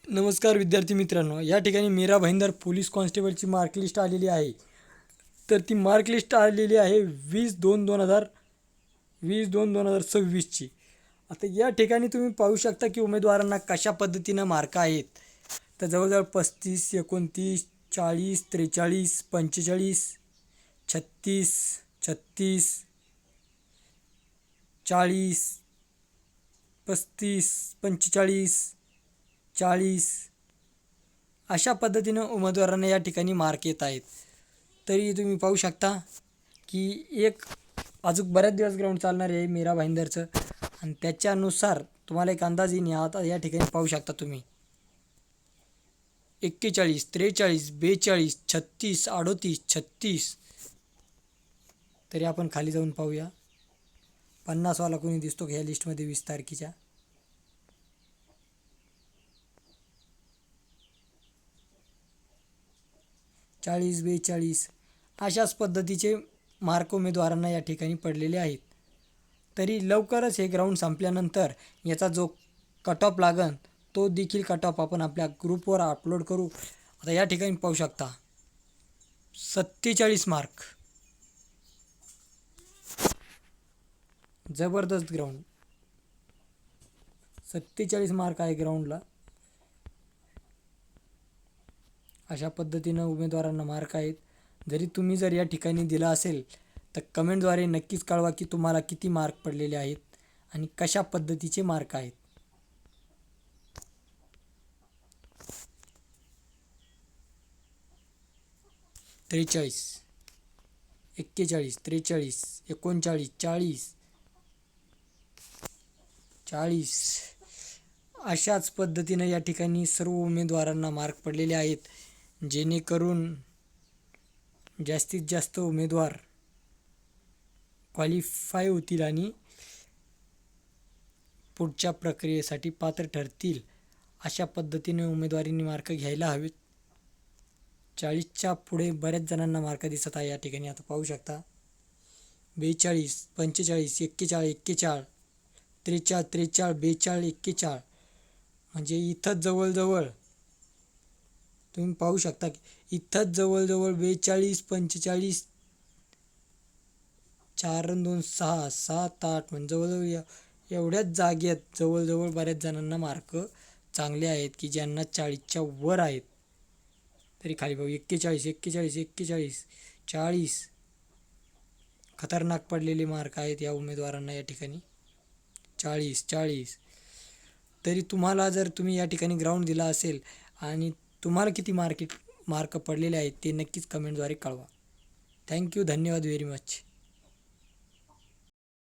नमस्कार विद्यार्थी मित्रांनो, या ठिकाणी मीरा भाईंदर पोलीस कॉन्स्टेबलची मार्क लिस्ट आलेली आहे. तर ती मार्क लिस्ट आलेली आहे 20/2/2026ची. आता या ठिकाणी तुम्ही पाहू शकता की उमेदवारांना कशा पद्धतीनं मार्क आहेत. तर जवळजवळ 35, 29, 40, 43, 45, 36, 36, 40, 35, 45, 40 अशा पद्धतीनं उमेदवारांना या ठिकाणी मार्क येत आहेत. तरी तुम्ही पाहू शकता की एक अजून बऱ्याच दिवस ग्राउंड चालणार आहे मीरा भाईंदरचं, आणि त्याच्यानुसार तुम्हाला एक अंदाज येईल. आता या ठिकाणी पाहू शकता तुम्ही 41, 43, 42, 36, 38, 36. तरी आपण खाली जाऊन पाहूया 50वाला कोणी दिसतो का ह्या लिस्टमध्ये 20 तारखेच्या. 40, 42 अशाच पद्धतीचे मार्क उमेदवारांना या ठिकाणी पडलेले आहेत. तरी लवकरच हे ग्राउंड संपल्यानंतर याचा जो कट ऑफ लागन तो देखील कट ऑफ आपण आपल्या ग्रुपवर अपलोड करू. आता या ठिकाणी पाहू शकता 47 मार्क. जबरदस्त ग्राउंड. 47 मार्क आहे ग्राउंडला. अशा पद्धतीनं उमेदवारांना मार्क आहेत. तुम्ही जर या ठिकाणी दिला असेल तर कमेंटद्वारे नक्कीच कळवा की तुम्हाला किती मार्क पडलेले आहेत आणि कशा पद्धतीचे मार्क आहेत. त्रेचाळीस, 41, 43, 39, 40, 40 अशाच पद्धतीनं या ठिकाणी सर्व उमेदवारांना मार्क पडलेले आहेत, जेणेकरून जास्तीत जास्त उमेदवार क्वालिफाय होतील आणि पुढच्या प्रक्रियेसाठी पात्र ठरतील. अशा पद्धतीने उमेदवारीने मार्क घ्यायला हवेत. 40च्या पुढे बऱ्याच जणांना मार्क दिसत आहे या ठिकाणी. आता पाहू शकता 42, 45, 41, 41, 43, 43, 42, 41. म्हणजे इथंच जवळजवळ तुम्ही पाहू शकता की इथंच जवळजवळ 42, 45, 4 आणि 2, 6, 7, 8 म्हणजे जवळजवळ एवढ्याच जागेत जवळजवळ बऱ्याच जणांना मार्क चांगले आहेत की ज्यांना 40च्या वर आहेत. तरी खाली पाहू 41, 41, 41, 40 खतरनाक पडलेले मार्क आहेत या उमेदवारांना या ठिकाणी. 40, 40. तरी तुम्हाला जर तुम्ही या ठिकाणी ग्राउंड दिला असेल आणि तुम्हाला किती मार्क पडलेले आहेत ते नक्कीच कमेंटद्वारे कळवा. थँक्यू. धन्यवाद व्हेरी मच.